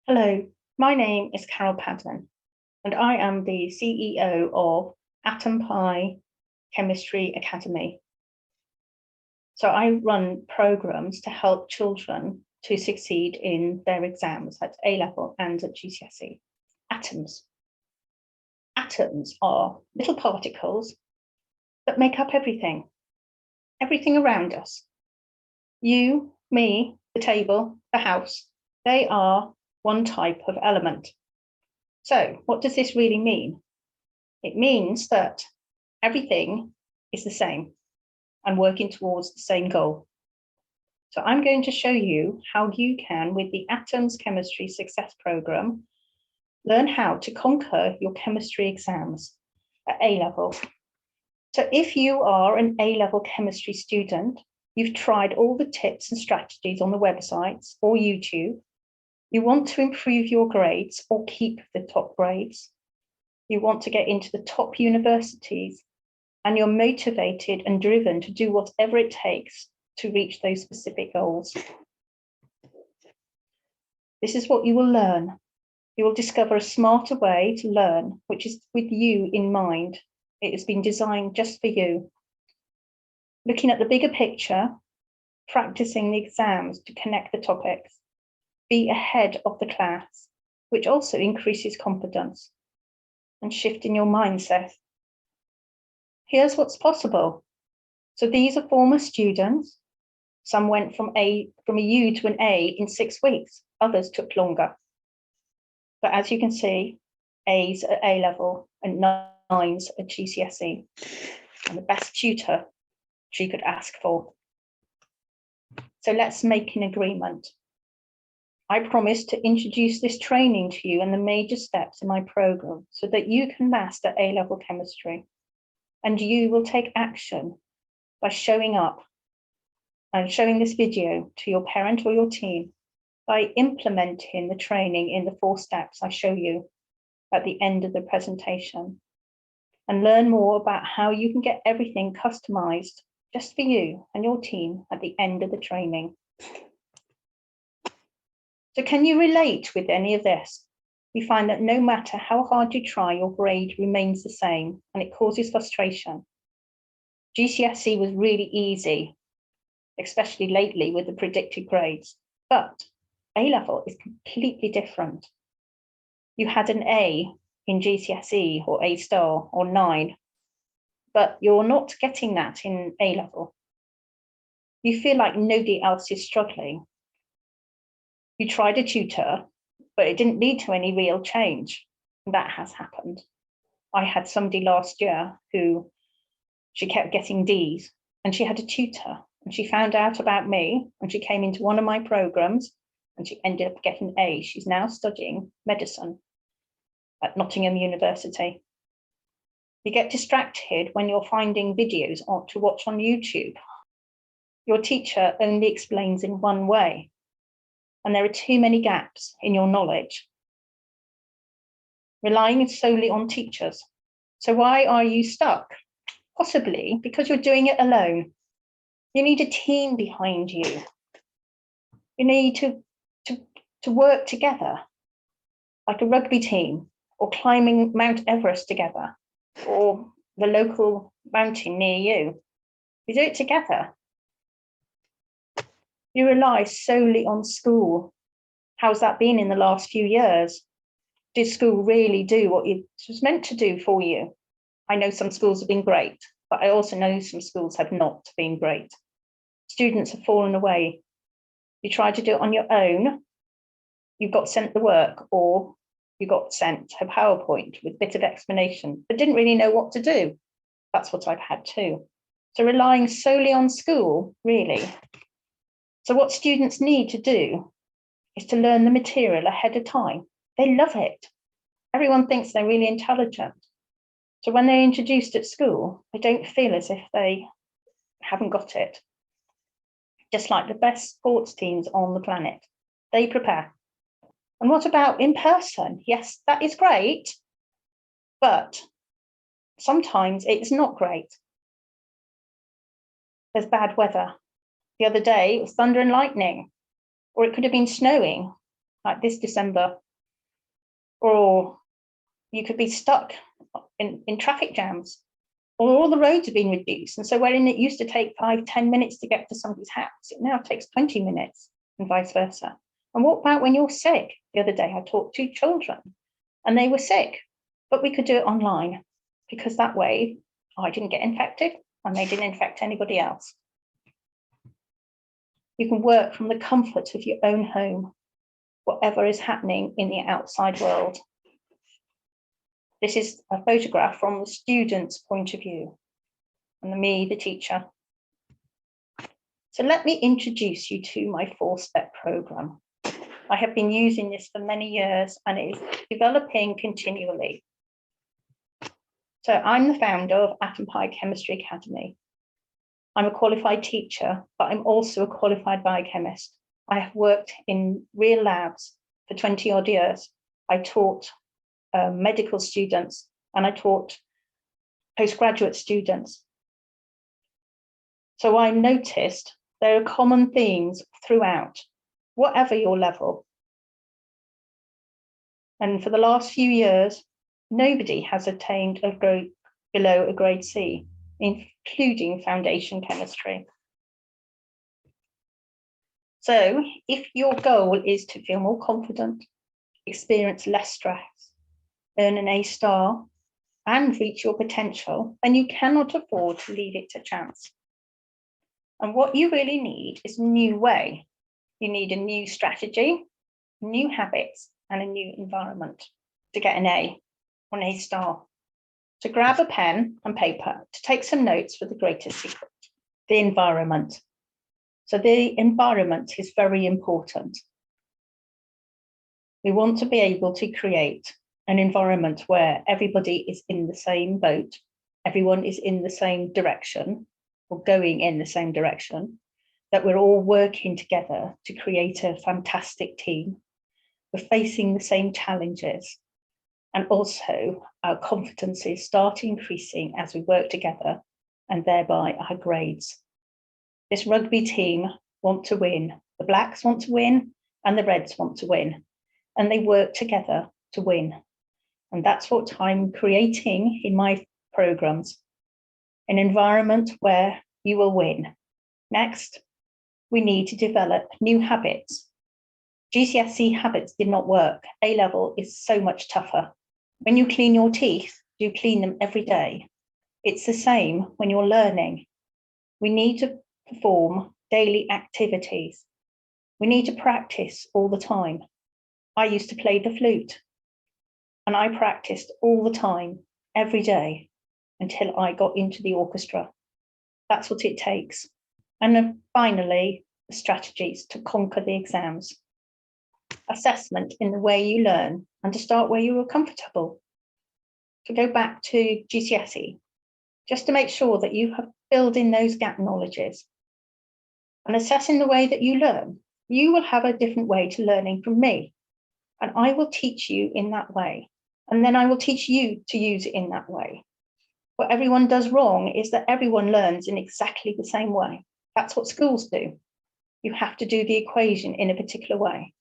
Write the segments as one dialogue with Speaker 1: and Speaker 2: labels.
Speaker 1: Hello, my name is Carol Padman, and I am the CEO of Atom Pie Chemistry Academy. So I run programs to help children to succeed in their exams at A level and at GCSE. Atoms. Atoms are little particles that make up everything around us. You, me, the table, the house, they are one type of element. So what does this really mean? It means that everything is the same and working towards the same goal. So I'm going to show you how you can, with the Atoms Chemistry Success Programme, learn how to conquer your chemistry exams at A level. So if you are an A level chemistry student, you've tried all the tips and strategies on the websites or YouTube, you want to improve your grades or keep the top grades, you want to get into the top universities, and you're motivated and driven to do whatever it takes to reach those specific goals. This is what you will learn. You will discover a smarter way to learn, which is with you in mind. It has been designed just for you. Looking at the bigger picture, practicing the exams to connect the topics, be ahead of the class, which also increases confidence, and shifting your mindset. Here's what's possible. So these are former students. Some went from a U to an A in 6 weeks. Others took longer. But as you can see, A's at A level and 9s at GCSE, and the best tutor she could ask for. So let's make an agreement. I promise to introduce this training to you and the major steps in my program so that you can master A-level chemistry. And you will take action by showing up and showing this video to your parent or your team, by implementing the training in the 4 steps I show you at the end of the presentation, and learn more about how you can get everything customized just for you and your team at the end of the training. So can you relate with any of this? We find that no matter how hard you try, your grade remains the same and it causes frustration. GCSE was really easy, especially lately with the predicted grades, but A-level is completely different. You had an A in GCSE or A star or 9, but you're not getting that in A-level. You feel like nobody else is struggling. You tried a tutor, but it didn't lead to any real change. That has happened. I had somebody last year who she kept getting D's, and she had a tutor, and she found out about me, and she came into one of my programs, and she ended up getting A. She's now studying medicine at Nottingham University. You get distracted when you're finding videos to watch on YouTube. Your teacher only explains in one way, and there are too many gaps in your knowledge. Relying solely on teachers. So why are you stuck? Possibly because you're doing it alone. You need a team behind you. You need to work together, like a rugby team, or climbing Mount Everest together, or the local mountain near you. You do it together. You rely solely on school. How's that been in the last few years? Did school really do what it was meant to do for you? I know some schools have been great, but I also know some schools have not been great. Students have fallen away. You tried to do it on your own, you got sent the work, or you got sent a PowerPoint with a bit of explanation, but didn't really know what to do. That's what I've had too. So relying solely on school, really. So what students need to do is to learn the material ahead of time. They love it. Everyone thinks they're really intelligent. So when they're introduced at school, they don't feel as if they haven't got it. Just like the best sports teams on the planet, they prepare. And what about in person? Yes, that is great, but sometimes it's not great. There's bad weather. The other day, it was thunder and lightning, or it could have been snowing, like this December, or you could be stuck in traffic jams, or all the roads have been reduced. And so wherein it used to take 5-10 minutes to get to somebody's house, it now takes 20 minutes and vice versa. And what about when you're sick? The other day I taught 2 children and they were sick, but we could do it online because that way I didn't get infected and they didn't infect anybody else. You can work from the comfort of your own home, whatever is happening in the outside world. This is a photograph from the student's point of view, and me, the teacher. So let me introduce you to my 4-step program. I have been using this for many years and it is developing continually. So I'm the founder of Atom Pi Chemistry Academy. I'm a qualified teacher, but I'm also a qualified biochemist. I have worked in real labs for 20 odd years. I taught medical students and I taught postgraduate students. So I noticed there are common themes throughout, whatever your level. And for the last few years, nobody has attained a grade below a grade C, including foundation chemistry. So if your goal is to feel more confident, experience less stress, earn an A star, and reach your potential, then you cannot afford to leave it to chance. And what you really need is a new way. You need a new strategy, new habits, and a new environment to get an A or an A star. So grab a pen and paper to take some notes for the greatest secret, the environment. So the environment is very important. We want to be able to create an environment where everybody is in the same boat, everyone is in the same direction or going in the same direction, that we're all working together to create a fantastic team. We're facing the same challenges, and also our competencies start increasing as we work together, and thereby our grades. This rugby team want to win. The Blacks want to win and the Reds want to win, and they work together to win. And that's what I'm creating in my programs, an environment where you will win. Next, we need to develop new habits. GCSE habits did not work. A level is so much tougher. When you clean your teeth, you clean them every day. It's the same when you're learning. We need to perform daily activities. We need to practice all the time. I used to play the flute and I practiced all the time, every day, until I got into the orchestra. That's what it takes. And then finally, the strategies to conquer the exams. Assessment in the way you learn and to start where you are comfortable. To go back to GCSE, just to make sure that you have filled in those gap knowledges. And assessing the way that you learn, you will have a different way to learning from me. And I will teach you in that way. And then I will teach you to use it in that way. What everyone does wrong is that everyone learns in exactly the same way. That's what schools do. You have to do the equation in a particular way.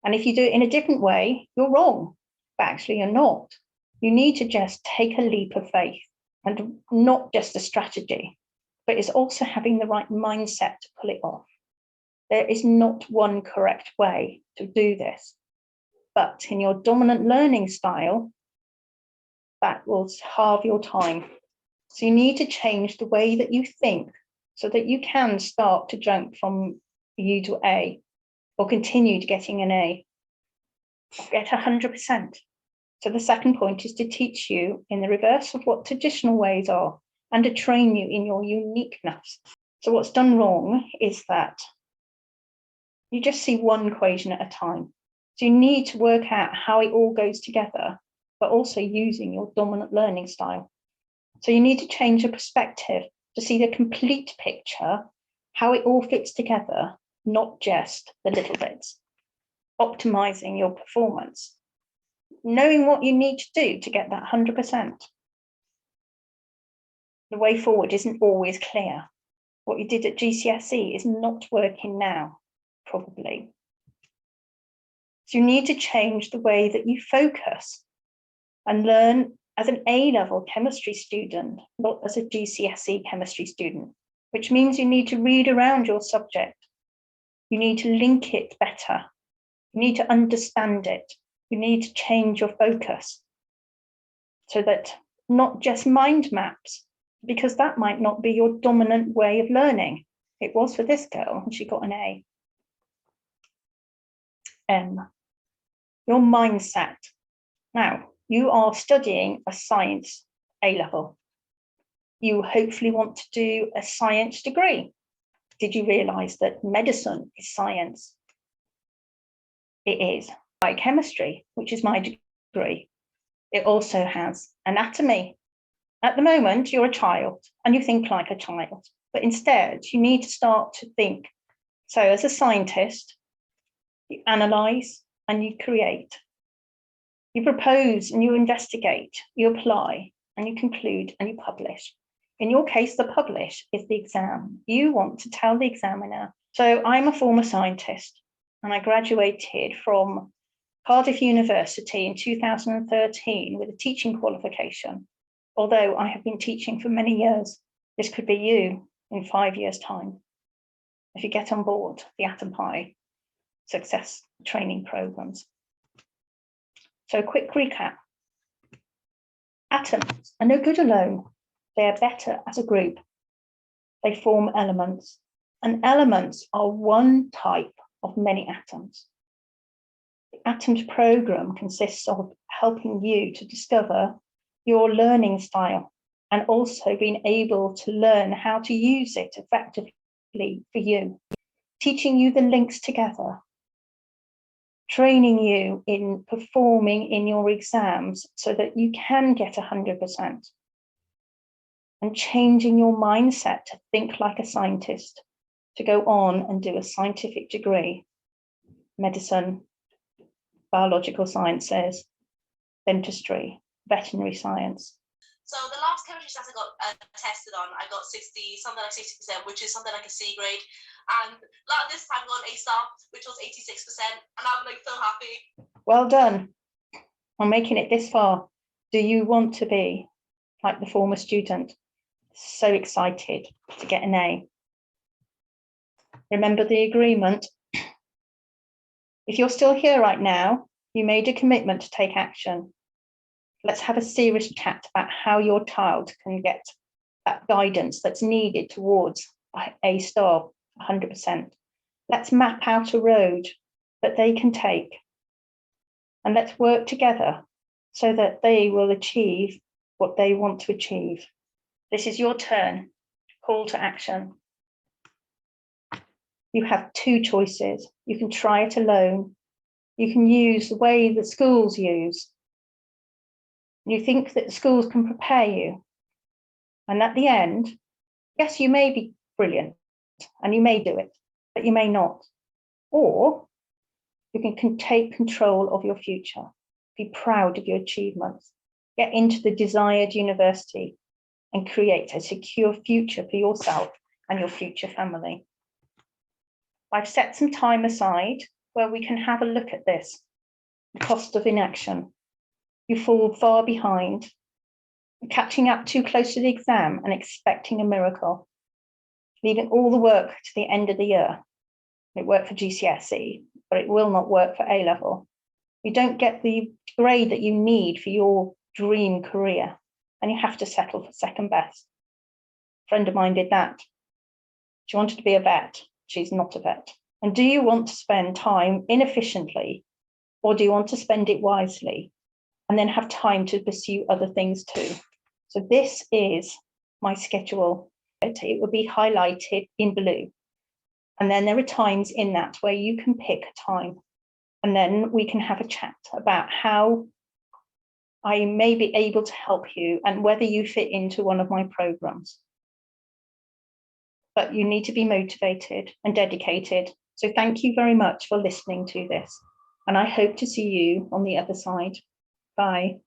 Speaker 1: And if you do it in a different way, you're wrong, but actually you're not. You need to just take a leap of faith, and not just a strategy, but it's also having the right mindset to pull it off. There is not one correct way to do this, but in your dominant learning style, that will halve your time. So you need to change the way that you think so that you can start to jump from U to A, or continue to getting an A, get 100%. So the second point is to teach you in the reverse of what traditional ways are and to train you in your uniqueness. So what's done wrong is that you just see one equation at a time. So you need to work out how it all goes together, but also using your dominant learning style. So you need to change your perspective to see the complete picture, how it all fits together, not just the little bits. Optimizing your performance, knowing what you need to do to get that 100%. The way forward isn't always clear. What you did at GCSE is not working now, probably. So you need to change the way that you focus and learn as an A-level chemistry student, not as a GCSE chemistry student, which means you need to read around your subject. You need to link it better. You need to understand it. You need to change your focus so that not just mind maps, because that might not be your dominant way of learning. It was for this girl, and she got an A. Your mindset. Now, you are studying a science A-level. You hopefully want to do a science degree. Did you realise that medicine is science? It is. Biochemistry, which is my degree. It also has anatomy. At the moment, you're a child and you think like a child, but instead you need to start to think. So as a scientist, you analyse and you create. You propose and you investigate, you apply and you conclude and you publish. In your case, the publish is the exam. You want to tell the examiner. So I'm a former scientist and I graduated from Cardiff University in 2013 with a teaching qualification. Although I have been teaching for many years, this could be you in 5 years' time if you get on board the Atom Pie success training programs. So a quick recap. Atoms are no good alone. They are better as a group. They form elements, and elements are one type of many atoms. The Atoms program consists of helping you to discover your learning style and also being able to learn how to use it effectively for you, teaching you the links together, training you in performing in your exams so that you can get 100%, and changing your mindset to think like a scientist, to go on and do a scientific degree, medicine, biological sciences, dentistry, veterinary science.
Speaker 2: So the last chemistry test I got tested on, I got something like 60%, which is something like a C grade. And this time I got an A star, which was 86%, and I'm like so happy.
Speaker 1: Well done on making it this far. Do you want to be like the former student, so excited to get an A? Remember the agreement. If you're still here right now, you made a commitment to take action. Let's have a serious chat about how your child can get that guidance that's needed towards A star, 100%. Let's map out a road that they can take. And let's work together so that they will achieve what they want to achieve. This is your turn. Call to action. You have two choices. You can try it alone. You can use the way that schools use. You think that schools can prepare you. And at the end, yes, you may be brilliant and you may do it, but you may not. Or you can take control of your future, be proud of your achievements, get into the desired university and create a secure future for yourself and your future family. I've set some time aside where we can have a look at this, the cost of inaction. You fall far behind, catching up too close to the exam and expecting a miracle, leaving all the work to the end of the year. It worked for GCSE, but it will not work for A-level. You don't get the grade that you need for your dream career, and you have to settle for second best. A friend of mine did that. She wanted to be a vet. She's not a vet. And do you want to spend time inefficiently, or do you want to spend it wisely and then have time to pursue other things too? So this is my schedule. It will be highlighted in blue. And then there are times in that where you can pick a time, and then we can have a chat about how I may be able to help you and whether you fit into one of my programs. But you need to be motivated and dedicated. So thank you very much for listening to this. And I hope to see you on the other side. Bye.